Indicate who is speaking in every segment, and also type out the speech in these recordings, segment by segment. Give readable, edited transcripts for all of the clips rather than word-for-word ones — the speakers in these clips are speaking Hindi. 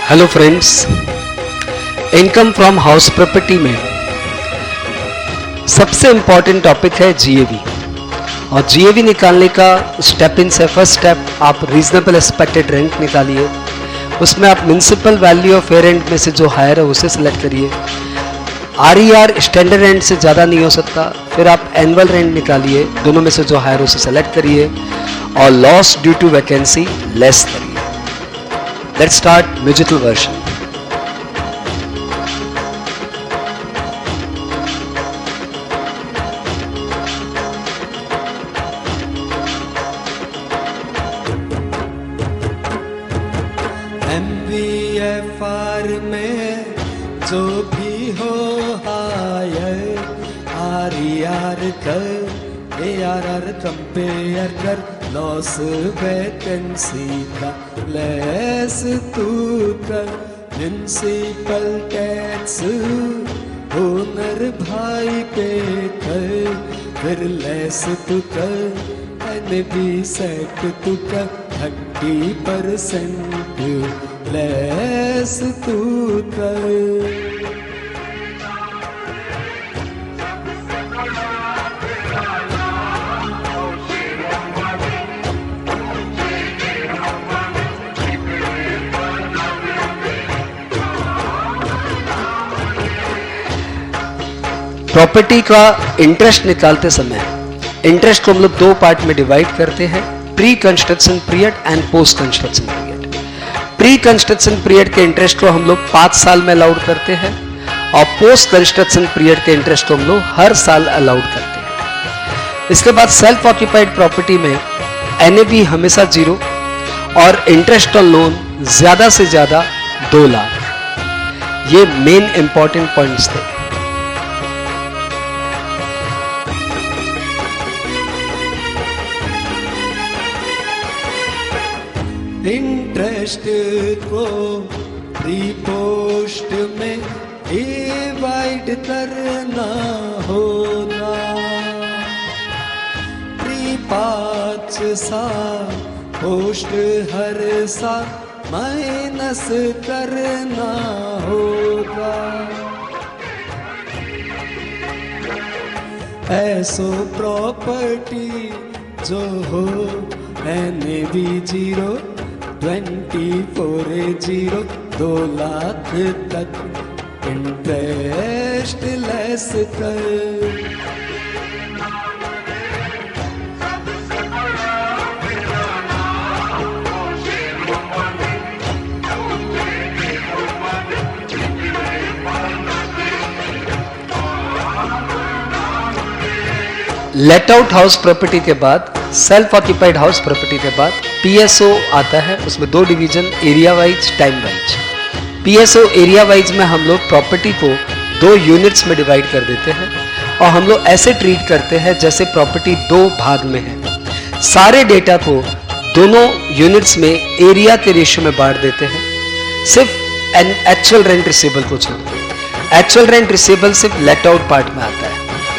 Speaker 1: Hello friends, income from house property में सबसे इंपॉर्टेंट टॉपिक है जीएवी। और जीएवी निकालने का स्टेप इन से फर्स्ट स्टेप आप रीजनेबल एक्सपेक्टेड रेंट निकालिए। उसमें आप municipal value of fair rent में से जो हायर है उसे सिलेक्ट करिए। आरईआर स्टैंडर्ड रेंट से ज़्यादा नहीं हो सकता। फिर आप एनुअल रेंट निकालिए, दोनों में से जो हायर उसे सेलेक्ट करिए और loss due to vacancy less करिए। Let's start musical version.
Speaker 2: MVFR में जो भी हो हायर RER कर ARR कंपेयर कर लॉस वैकेंसी का लेस तू कर म्युनिसिपल टैक्स ओनर भाई पे कर फिर लेस तू कर NB सेट तू कर 30% लेस तू कर।
Speaker 1: प्रॉपर्टी का इंटरेस्ट निकालते समय इंटरेस्ट को हम लोग दो पार्ट में डिवाइड करते हैं, pre construction period and post construction period. Pre construction period के इंटरेस्ट को हम लोग 5 साल में अलाउड करते हैं और पोस्ट कंस्ट्रक्शन पीरियड के इंटरेस्ट को हम लोग हर साल अलाउड करते हैं। इसके बाद सेल्फ ऑक्यूपाइड प्रॉपर्टी में NAV हमेशा 0 और इंटरेस्ट ऑन लोन ज्यादा से ज्यादा 2 लाख। ये मेन इंपॉर्टेंट पॉइंट्स थे।
Speaker 2: इंटरेस्ट को प्री पोस्ट में डिवाइड करना होगा। प्री 5 साल पोस्ट हर साल माइनस करना होगा। ऐसो प्रॉपर्टी जो हो NAV 0 24/0 2 लाख तक इंटरेस्ट लेस कर।
Speaker 1: लेट आउट हाउस प्रॉपर्टी के बाद सेल्फ ऑक्यूपाइड हाउस प्रॉपर्टी के बाद PSO आता है। उसमें 2 division, area wise, time wise. PSO area wise में हम लोग प्रॉपर्टी को 2 यूनिट्स में डिवाइड कर देते हैं और हम लोग ऐसे ट्रीट करते हैं जैसे प्रॉपर्टी 2 भाग में है। सारे डेटा को दोनों यूनिट्स में एरिया के रेशियो में बांट देते हैं, सिर्फ एक्चुअल रेंट रिसीवेबल को छोड़कर। एक्चुअल रेंट रिसीवेबल सिर्फ लेट आउट पार्ट में आता है।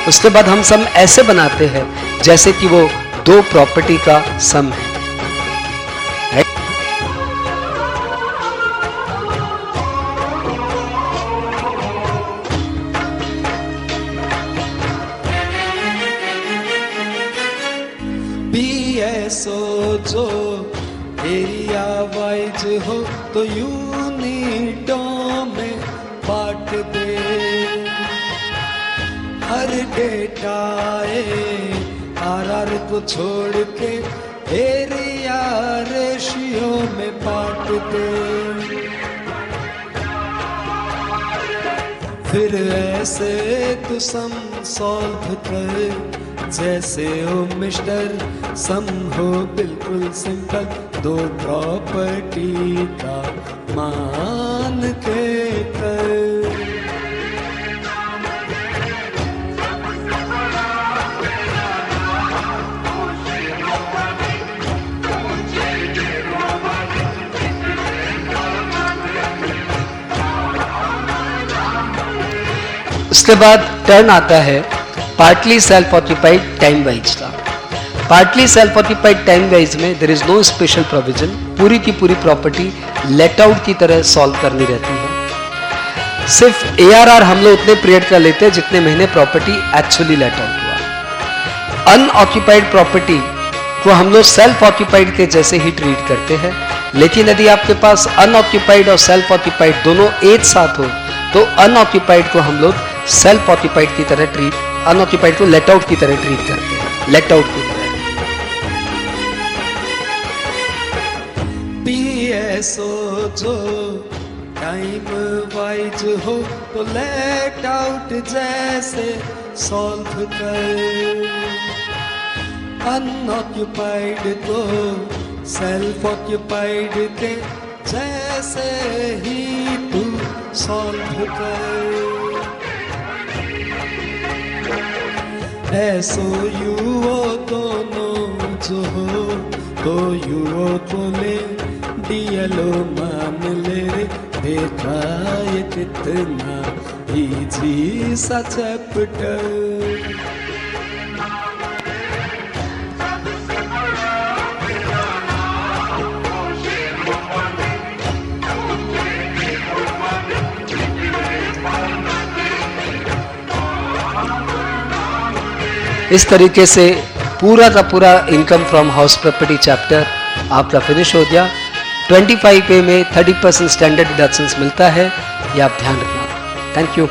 Speaker 1: उसके बाद हम सम ऐसे बनाते हैं जैसे कि वो 2 प्रॉपर्टी का सम है।
Speaker 2: PSO जो एरिया वाइज हो तो यूनिटों में बांट दे। हर डेटा RR को छोड़ के एरिया रेशियो में बांट दे। फिर ऐसे तो सम सॉल्व कर जैसे हो मिस्टर सम हो बिल्कुल सिंपल। 2 प्रॉपर्टी का मान के कर।
Speaker 1: उसके बाद टर्न आता है partly self occupied time wise का। Partly self occupied time wise में there is no special provision, पूरी की पूरी प्रॉपर्टी लेट आउट की तरह सॉल्व करनी रहती है। सिर्फ ARR हम लोग उतने पीरियड का लेते हैं जितने महीने प्रॉपर्टी एक्चुअली लेट आउट हुआ। अनऑक्यूपाइड प्रॉपर्टी को हम लोग सेल्फ ऑक्यूपाइड के जैसे ही ट्रीट करते हैं, लेकिन यदि आपके पास अनऑक्यूपाइड और सेल्फ ऑक्यूपाइड दोनों एक साथ हो तो अनऑक्यूपाइड को हम लोग सेल्फ ऑक्यूपाइड की तरह ट्रीट, अनऑक्यूपाइड को लेट आउट की तरह ट्रीट करते हैं, लेट आउट की तरह।
Speaker 2: PSO जो टाइम वाइज हो तो लेट आउट जैसे सॉल्व कर, अनऑक्यूपाइड को सेल्फ ऑक्यूपाइड के जैसे ही तू सॉल्व कर। SOUO दोनों जो हो तो UO तो ले, DLO मान ले, देखा ये कितना इजी सा चैप्टर।
Speaker 1: इस तरीके से पूरा का पूरा income from house property chapter आपका फिनिश हो गया। 25A में 30% स्टैंडर्ड डिडक्शंस मिलता है, ये आप ध्यान रखना। Thank you.